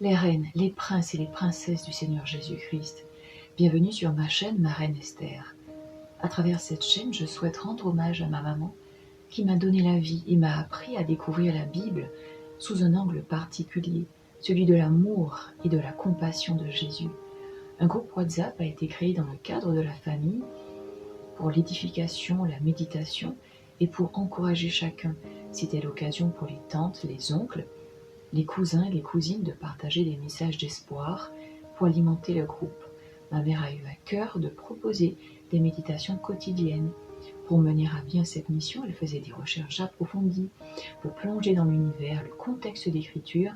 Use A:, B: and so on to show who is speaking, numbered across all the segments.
A: les reines, les princes et les princesses du Seigneur Jésus-Christ. Bienvenue sur ma chaîne, ma reine Esther. À travers cette chaîne, je souhaite rendre hommage à ma maman qui m'a donné la vie et m'a appris à découvrir la Bible sous un angle particulier, celui de l'amour et de la compassion de Jésus. Un groupe WhatsApp a été créé dans le cadre de la famille pour l'édification, la méditation et pour encourager chacun. C'était l'occasion pour les tantes, les oncles, les cousins et les cousines de partager des messages d'espoir pour alimenter le groupe. Ma mère a eu à cœur de proposer des méditations quotidiennes. Pour mener à bien cette mission, elle faisait des recherches approfondies pour plonger dans l'univers, le contexte d'écriture,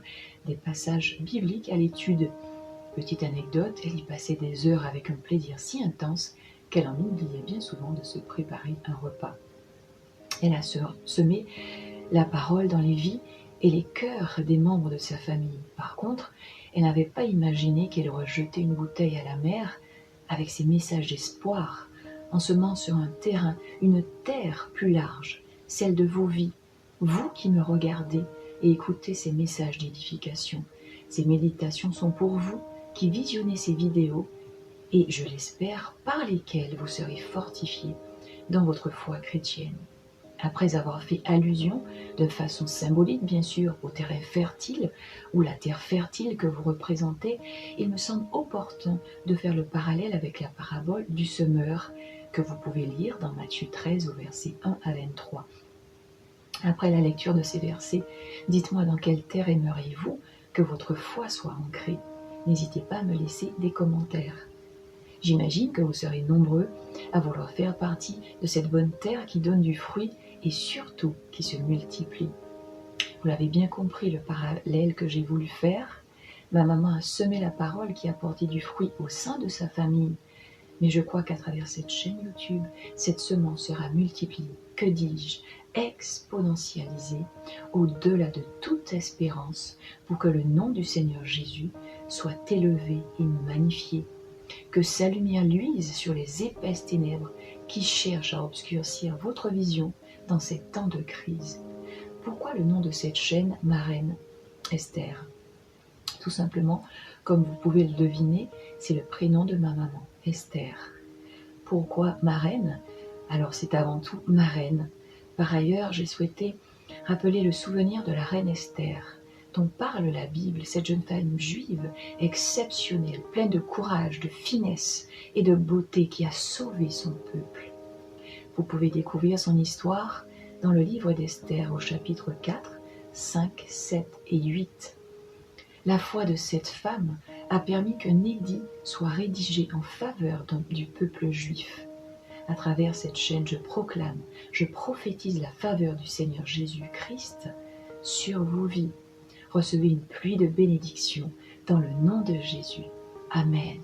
A: des passages bibliques à l'étude. Petite anecdote, elle y passait des heures avec un plaisir si intense qu'elle en oubliait bien souvent de se préparer un repas. Elle a semé la parole dans les vies et les cœurs des membres de sa famille. Par contre, elle n'avait pas imaginé qu'elle aurait jeté une bouteille à la mer avec ses messages d'espoir, en semant sur un terrain, une terre plus large, celle de vos vies, vous qui me regardez et écoutez ces messages d'édification. Ces méditations sont pour vous qui visionnez ces vidéos et, je l'espère, par lesquelles vous serez fortifiés dans votre foi chrétienne. Après avoir fait allusion, de façon symbolique bien sûr, au terrain fertile ou la terre fertile que vous représentez, il me semble opportun de faire le parallèle avec la parabole du semeur que vous pouvez lire dans Matthieu 13 au verset 1 à 23. Après la lecture de ces versets, dites-moi dans quelle terre aimeriez-vous que votre foi soit ancrée. N'hésitez pas à me laisser des commentaires. J'imagine que vous serez nombreux à vouloir faire partie de cette bonne terre qui donne du fruit et surtout qui se multiplie. Vous l'avez bien compris, le parallèle que j'ai voulu faire. Ma maman a semé la parole qui a porté du fruit au sein de sa famille. Mais je crois qu'à travers cette chaîne YouTube, cette semence sera multipliée, que dis-je, exponentialisée, au-delà de toute espérance, pour que le nom du Seigneur Jésus soit élevé et magnifié. Que sa lumière luise sur les épaisses ténèbres qui cherchent à obscurcir votre vision dans ces temps de crise. Pourquoi le nom de cette chaîne, ma reine Esther? Tout simplement, comme vous pouvez le deviner, c'est le prénom de ma maman, Esther. Pourquoi ma reine? Alors c'est avant tout ma reine. Par ailleurs, j'ai souhaité rappeler le souvenir de la reine Esther, dont parle la Bible, cette jeune femme juive exceptionnelle, pleine de courage, de finesse et de beauté qui a sauvé son peuple. Vous pouvez découvrir son histoire dans le livre d'Esther au chapitre 4, 5, 7 et 8. La foi de cette femme a permis qu'un édit soit rédigé en faveur du peuple juif. À travers cette chaîne, je proclame, je prophétise la faveur du Seigneur Jésus-Christ sur vos vies. Recevez une pluie de bénédictions dans le nom de Jésus. Amen.